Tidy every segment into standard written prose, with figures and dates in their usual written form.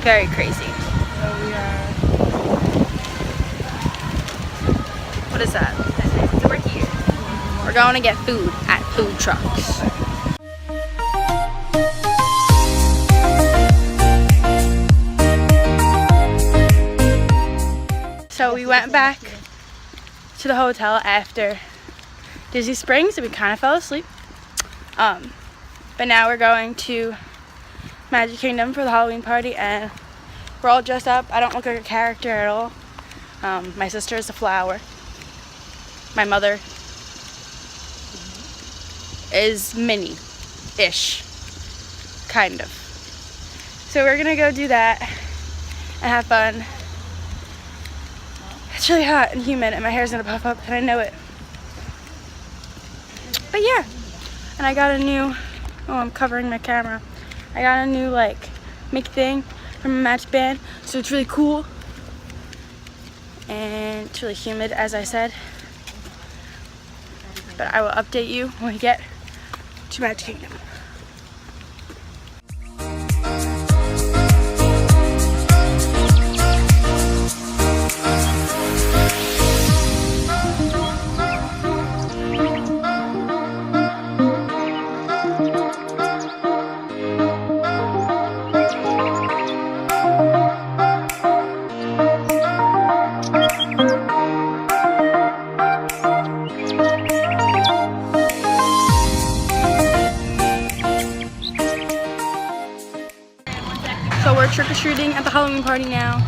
very crazy. So we are. What is that? So we're here. We're going to get food at food trucks. So we went back to the hotel after Disney Springs and we kind of fell asleep. But now we're going to Magic Kingdom for the Halloween party and we're all dressed up. I don't look like a character at all. My sister is a flower. My mother is Minnie-ish, kind of. So we're gonna go do that and have fun. It's really hot and humid and my hair's gonna puff up and I know it. But yeah, and I got a new, oh I'm covering my camera. I got a new like mic thing from a match band, so it's really cool. And it's really humid as I said. But I will update you when we get to Magic Kingdom. So we're trick-or-treating at the Halloween party now.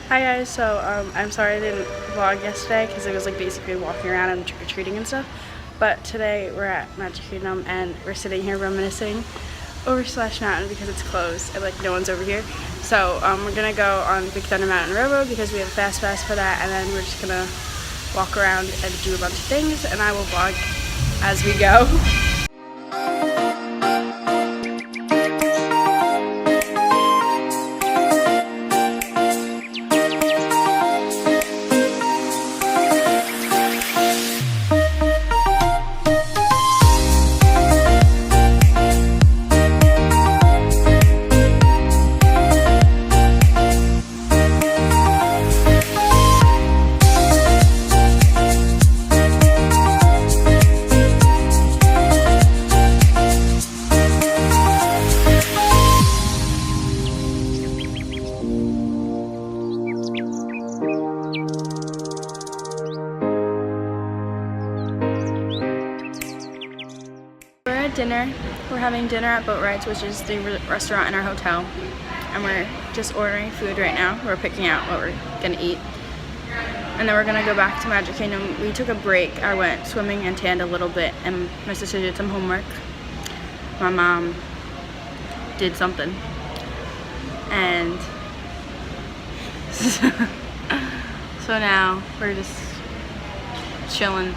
Hi guys, so I'm sorry I didn't vlog yesterday because it was like basically walking around and trick-or-treating and stuff. But today we're at Magic Kingdom and we're sitting here reminiscing over Splash Mountain because it's closed and like no one's over here. So we're gonna go on Big Thunder Mountain Railroad because we have a fast pass for that, and then we're just gonna walk around and do a bunch of things and I will vlog as we go. Dinner. We're having dinner at Boat Rides, which is the restaurant in our hotel, and we're just ordering food right now. We're picking out what we're gonna eat, and then we're gonna go back to Magic Kingdom. We took a break. I went swimming and tanned a little bit, and my sister did some homework. My mom did something, and so now we're just chilling.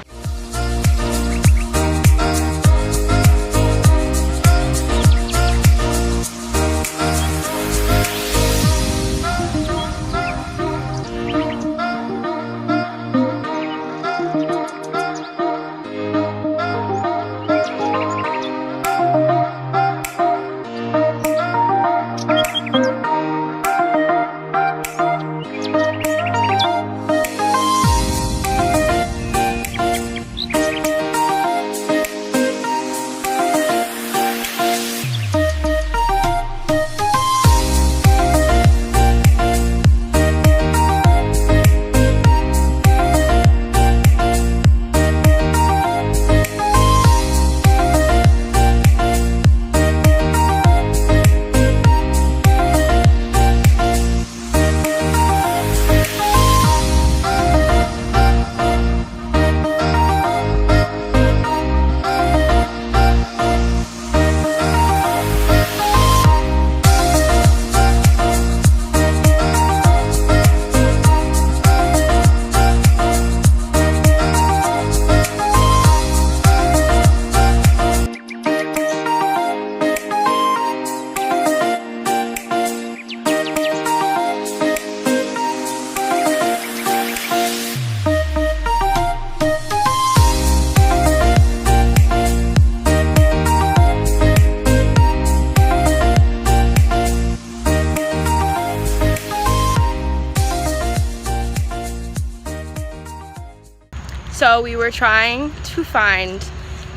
So we were trying to find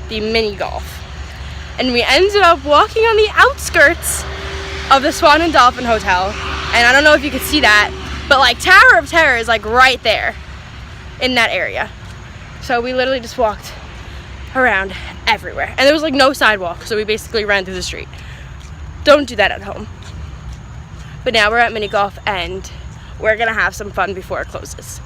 the mini golf, and we ended up walking on the outskirts of the Swan and Dolphin Hotel. And I don't know if you could see that, but like Tower of Terror is like right there in that area. So we literally just walked around everywhere, and there was like no sidewalk, so we basically ran through the street. Don't do that at home. But now we're at mini golf, and we're gonna have some fun before it closes.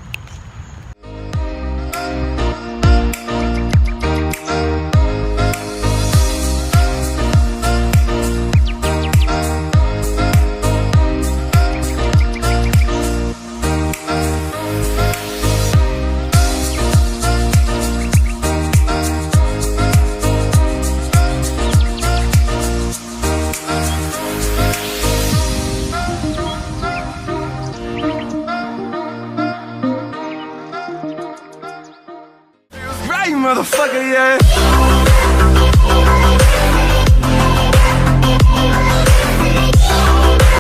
Right, motherfucker, yeah.